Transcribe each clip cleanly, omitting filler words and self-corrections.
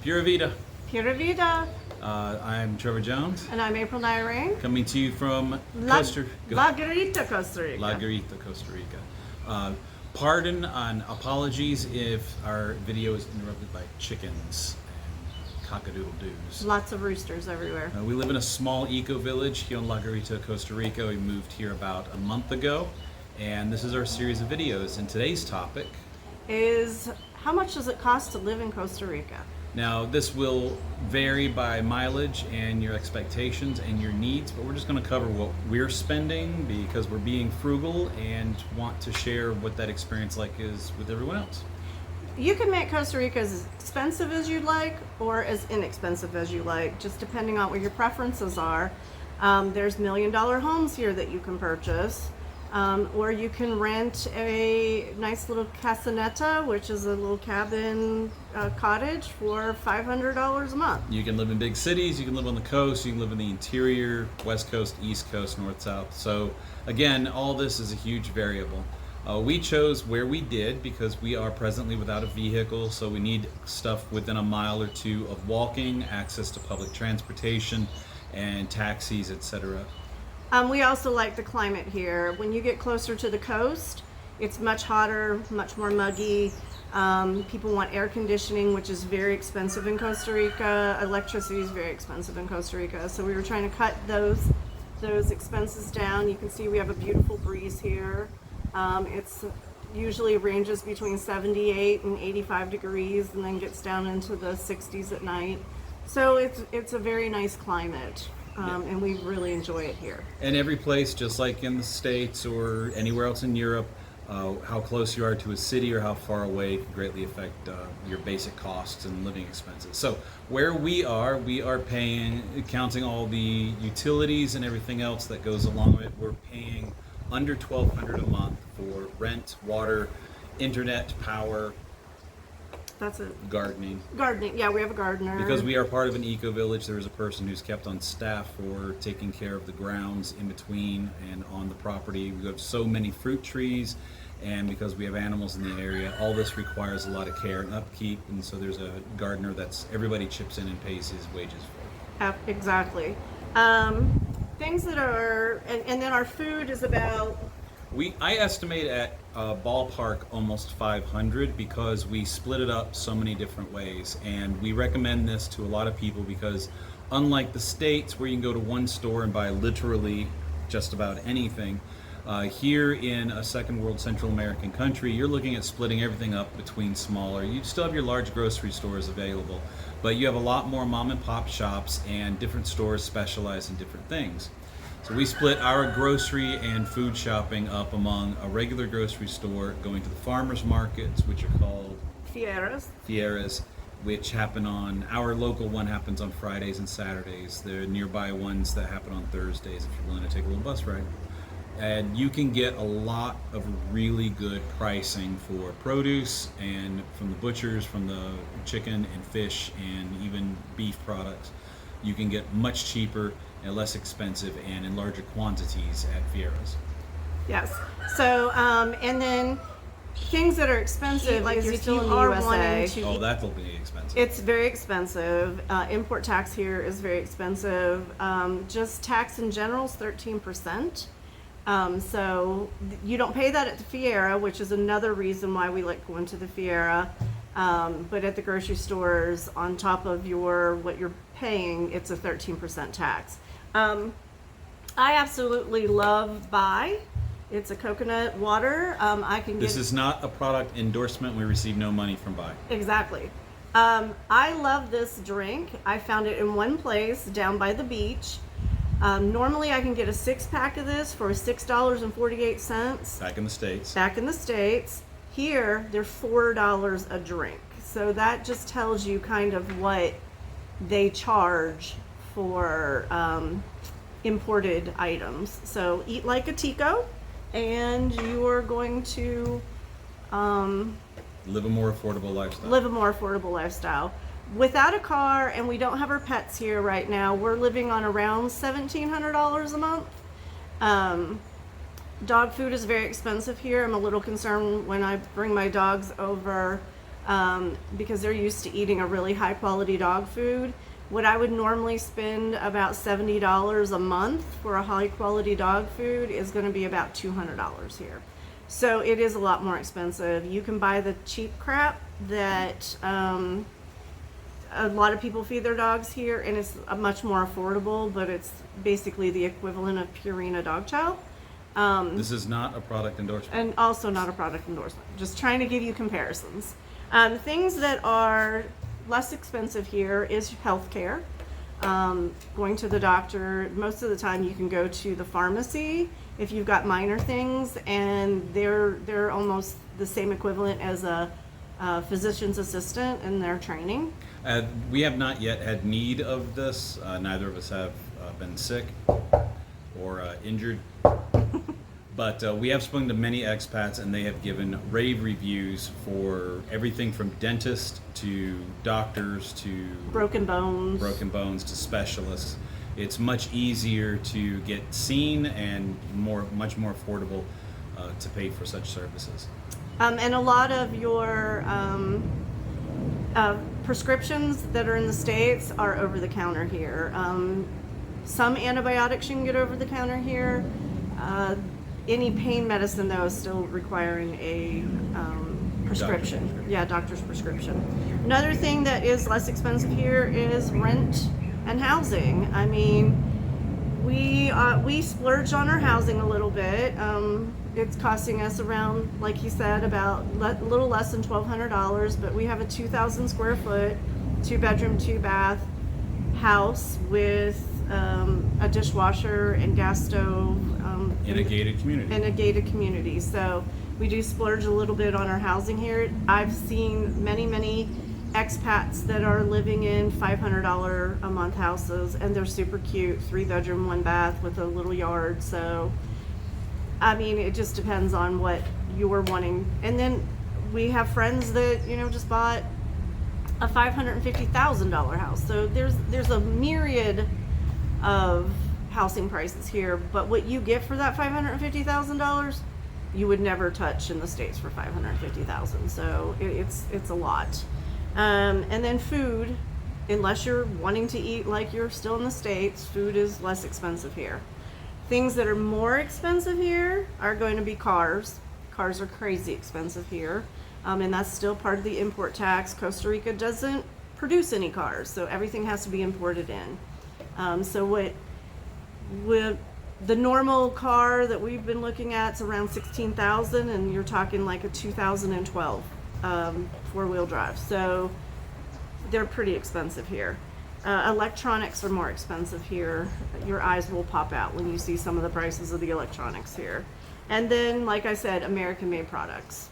Pura Vida. Pura Vida. I'm Trevor Jones, And I'm April Nyrane. coming to you from La Garita, Costa Rica. La Garita, Costa Rica. Pardon and apologies if our video is interrupted by chickens and cock-a-doodle-doos. Lots of roosters everywhere. We live in a small eco-village here in La Garita, Costa Rica. We moved here about a month ago, and this is our series of videos. And today's topic is how much does it cost to live in Costa Rica? Now, this will vary by mileage and your expectations and your needs, but we're just going to cover what we're spending because we're being frugal and want to share what that experience like is with everyone else. You can make Costa Rica as expensive as you'd like or as inexpensive as you like, just depending on what your preferences are. There's $1 million homes here that you can purchase. Or you can rent a nice little casaneta, which is a little cabin cottage for $500 a month. You can live in big cities, you can live on the coast, you can live in the interior, west coast, east coast, north, south. So again, all this is a huge variable. We chose where we did because we are presently without a vehicle, so we need stuff within a mile or two of walking, access to public transportation, and taxis, etc. We also like the climate here. When you get closer to the coast, it's much hotter, much more muggy. People want air conditioning, which is very expensive in Costa Rica. Electricity is very expensive in Costa Rica. So we were trying to cut those expenses down. You can see we have a beautiful breeze here. It's usually ranges between 78 and 85 degrees and then gets down into the 60s at night. So it's a very nice climate. And we really enjoy it here. And every place, just like in the States or anywhere else in Europe, how close you are to a city or how far away can greatly affect your basic costs and living expenses. So where we are paying, counting all the utilities and everything else that goes along with it, we're paying under $1,200 a month for rent, water, internet, power. That's it. Gardening. Gardening, yeah, we have a gardener. Because we are part of an eco-village, there is a person who's kept on staff for taking care of the grounds in between and on the property. We have so many fruit trees, and because we have animals in the area, all this requires a lot of care and upkeep, and so there's a gardener that's everybody chips in and pays his wages for. Exactly. Things that are, and then our food is about... I estimate at ballpark almost 500 because we split it up so many different ways, and we recommend this to a lot of people because unlike the States where you can go to one store and buy literally just about anything, here in a second world Central American country you're looking at splitting everything up between smaller. You still have your large grocery stores available, but you have a lot more mom and pop shops and different stores specialize in different things. So we split our grocery and food shopping up among a regular grocery store, going to the farmers markets, which are called fieras, which happen on, our local one happens on Fridays and Saturdays. There are nearby ones that happen on Thursdays if you're willing to take a little bus ride. And you can get a lot of really good pricing for produce and from the butchers, from the chicken and fish and even beef products. You can get much cheaper and less expensive and in larger quantities at Fieras. Yes. So, and then things that are expensive, like you're if still you in the are USA. wanting to... Oh, that'll be expensive. It's very expensive. Import tax here is very expensive. Just tax in general is 13%. So you don't pay that at the Fiera, which is another reason why we like going to the Fiera. But at the grocery stores, on top of what you're paying, it's a 13% tax. I absolutely love Bai. It's a coconut water. This is not a product endorsement. We receive no money from Bai. Exactly. I love this drink. I found it in one place down by the beach. Normally I can get a 6-pack of this for $6.48. Back in the States. Back in the States. Here, they're $4 a drink. So that just tells you kind of what they charge for imported items. So eat like a tico, and you are going to live a more affordable lifestyle. Live a more affordable lifestyle. Without a car, and we don't have our pets here right now, we're living on around $1,700 a month. Dog food is very expensive here. I'm a little concerned when I bring my dogs over because they're used to eating a really high quality dog food. What I would normally spend about $70 a month for a high quality dog food is going to be about $200 here. So it is a lot more expensive. You can buy the cheap crap that a lot of people feed their dogs here, and it's much more affordable, but it's basically the equivalent of Purina Dog Chow. This is not a product endorsement. And also not a product endorsement. Just trying to give you comparisons. Things that are less expensive here is healthcare. Going to the doctor. Most of the time you can go to the pharmacy if you've got minor things, and they're almost the same equivalent as a physician's assistant in their training. We have not yet had need of this. Neither of us have been sick or injured. But we have spoken to many expats, and they have given rave reviews for everything from dentists to doctors to Broken bones to specialists. It's much easier to get seen and much more affordable to pay for such services. And a lot of your prescriptions that are in the States are over the counter here. Some antibiotics you can get over the counter here. Any pain medicine, though, is still requiring a prescription. Yeah, doctor's prescription. Another thing that is less expensive here is rent and housing. I mean, we splurge on our housing a little bit. It's costing us around, like he said, about a little less than $1,200, but we have a 2,000 square foot, 2-bedroom, 2-bath house with a dishwasher and gas stove. In a gated community. In a gated community. So we do splurge a little bit on our housing here. I've seen many expats that are living in $500 a month houses, and they're super cute, 3-bedroom, 1-bath with a little yard. So I mean, it just depends on what you're wanting. And then we have friends that, just bought a $550,000 house. So there's a myriad of housing prices here, but what you get for that $550,000, you would never touch in the States for $550,000. So it's a lot. And then food, unless you're wanting to eat like you're still in the States, food is less expensive here. Things that are more expensive here are going to be cars. Cars are crazy expensive here, and that's still part of the import tax. Costa Rica doesn't produce any cars, so everything has to be imported in. So with the normal car that we've been looking at is around $16,000, and you're talking like a 2012 4-wheel drive. So they're pretty expensive here. Electronics are more expensive here. Your eyes will pop out when you see some of the prices of the electronics here. And then, like I said, American-made products.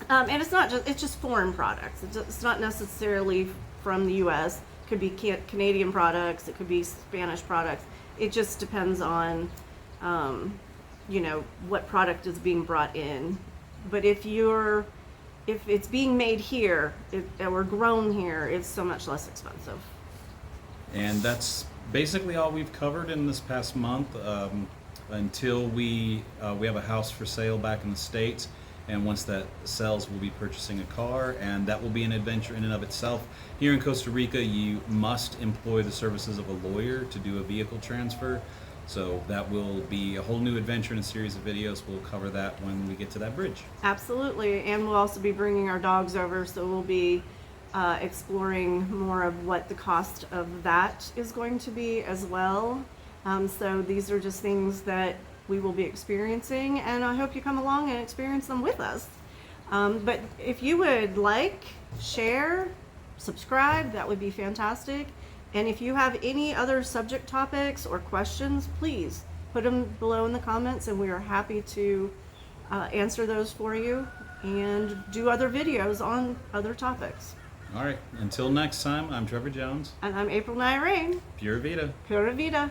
And it's just foreign products. It's not necessarily from the U.S. It could be Canadian products. It could be Spanish products. It just depends on, what product is being brought in. But if it's being made here or grown here, it's so much less expensive. And that's basically all we've covered in this past month until we have a house for sale back in the States. And once that sells, we'll be purchasing a car, and that will be an adventure in and of itself. Here in Costa Rica, you must employ the services of a lawyer to do a vehicle transfer. So that will be a whole new adventure in a series of videos. We'll cover that when we get to that bridge. Absolutely. And we'll also be bringing our dogs over, so we'll be exploring more of what the cost of that is going to be as well. So these are just things that we will be experiencing, and I hope you come along and experience them with us. But if you would like, share, subscribe, that would be fantastic. And if you have any other subject topics or questions, please put them below in the comments, and we are happy to answer those for you and do other videos on other topics. All right, until next time, I'm Trevor Jones. And I'm April Nye Rain. Pura Vida. Pura Vida.